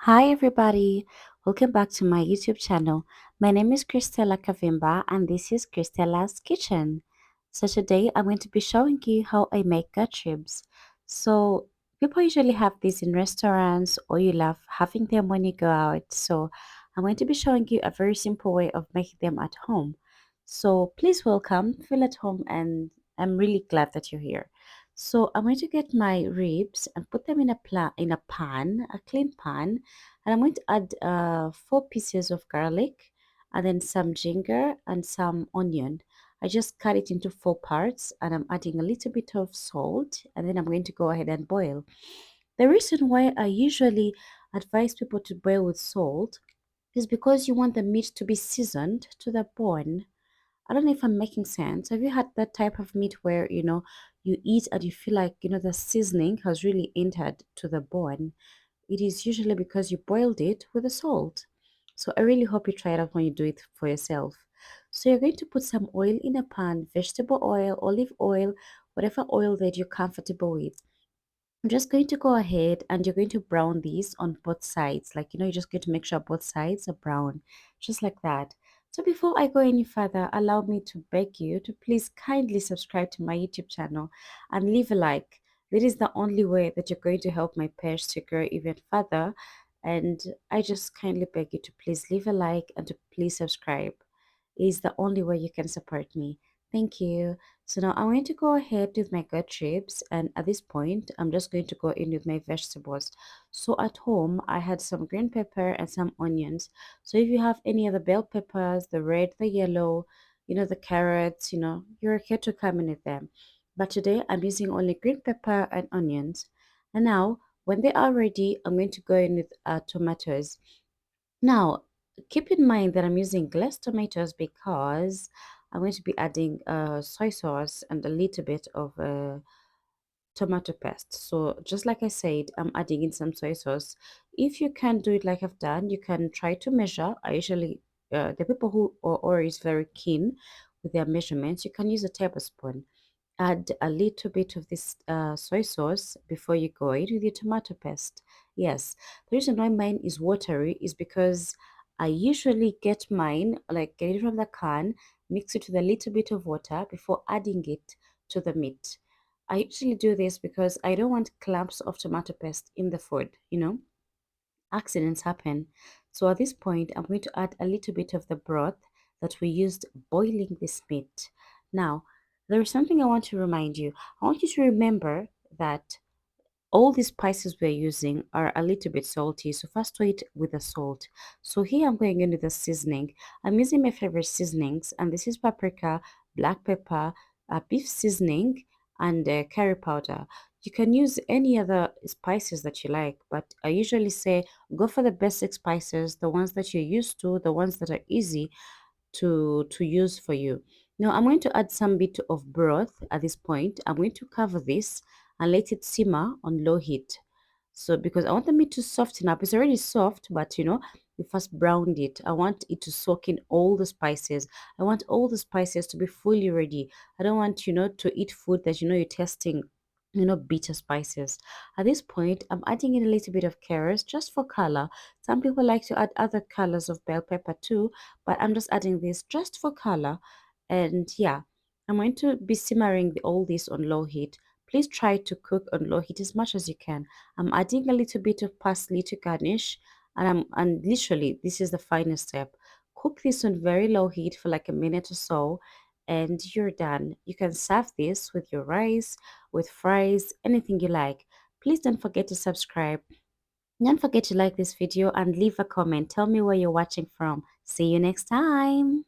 Hi everybody, welcome back to my YouTube channel. My name is Christella Kavimba and this is Christella's Kitchen. So today I'm going to be showing you how I make gut ribs. So people usually have these in restaurants or you love having them when you go out. So I'm going to be showing you a very simple way of making them at home. So please welcome, feel at home, and I'm really glad that you're here. So I'm going to get my ribs and put them in a pan, a clean pan, and I'm going to add 4 pieces of garlic and then some ginger and some onion. I just cut it into 4 parts and I'm adding a little bit of salt and then I'm going to go ahead and boil. The reason why I usually advise people to boil with salt is because you want the meat to be seasoned to the bone. I don't know if I'm making sense. Have you had that type of meat where, you eat and you feel like, the seasoning has really entered to the bone? It is usually because you boiled it with the salt. So I really hope you try it out when you do it for yourself. So you're going to put some oil in a pan, vegetable oil, olive oil, whatever oil that you're comfortable with. I'm just going to go ahead and you're going to brown these on both sides. Like, you're just going to make sure both sides are brown, just like that. So before I go any further, allow me to beg you to please kindly subscribe to my YouTube channel and leave a like. That is the only way that you're going to help my page to grow even further. And I just kindly beg you to please leave a like and to please subscribe. It is the only way you can support me. Thank you. So now I'm going to go ahead with my gut ribs, and at this point I'm just going to go in with my vegetables. So at home I had some green pepper and some onions. So if you have any other bell peppers, the red, the yellow, the carrots, you're okay to come in with them. But today I'm using only green pepper and onions. And now when they are ready, I'm going to go in with tomatoes. Now, keep in mind that I'm using glass tomatoes because I'm going to be adding soy sauce and a little bit of tomato paste. So, just like I said, I'm adding in some soy sauce. If you can't do it like I've done, you can try to measure. I usually, the people who or is very keen with their measurements, you can use a tablespoon. Add a little bit of this soy sauce before you go in with your tomato paste. Yes, the reason why mine is watery is because I usually get mine, like get it from the can, mix it with a little bit of water before adding it to the meat. I usually do this because I don't want clumps of tomato paste in the food. Accidents happen. So at this point, I'm going to add a little bit of the broth that we used boiling this meat. Now, there is something I want to remind you. I want you to remember that all these spices we're using are a little bit salty. So first do it with the salt. So here I'm going into the seasoning. I'm using my favorite seasonings, and this is paprika, black pepper, beef seasoning, and curry powder. You can use any other spices that you like, but I usually say go for the basic spices, the ones that you're used to, the ones that are easy to use for you. Now I'm going to add some bit of broth at this point. I'm going to cover this and let it simmer on low heat. So because I want the meat to soften up, it's already soft, but we first browned it. I want it to soak in all the spices. I want all the spices to be fully ready. I don't want to eat food that you're tasting bitter spices. At this point, I'm adding in a little bit of carrots just for color. Some people like to add other colors of bell pepper too, but I'm just adding this just for color. And yeah, I'm going to be simmering all this on low heat. Please try to cook on low heat as much as you can. I'm adding a little bit of parsley to garnish, and literally this is the final step. Cook this on very low heat for like a minute or so, and you're done. You can serve this with your rice, with fries, anything you like. Please don't forget to subscribe. Don't forget to like this video and leave a comment. Tell me where you're watching from. See you next time.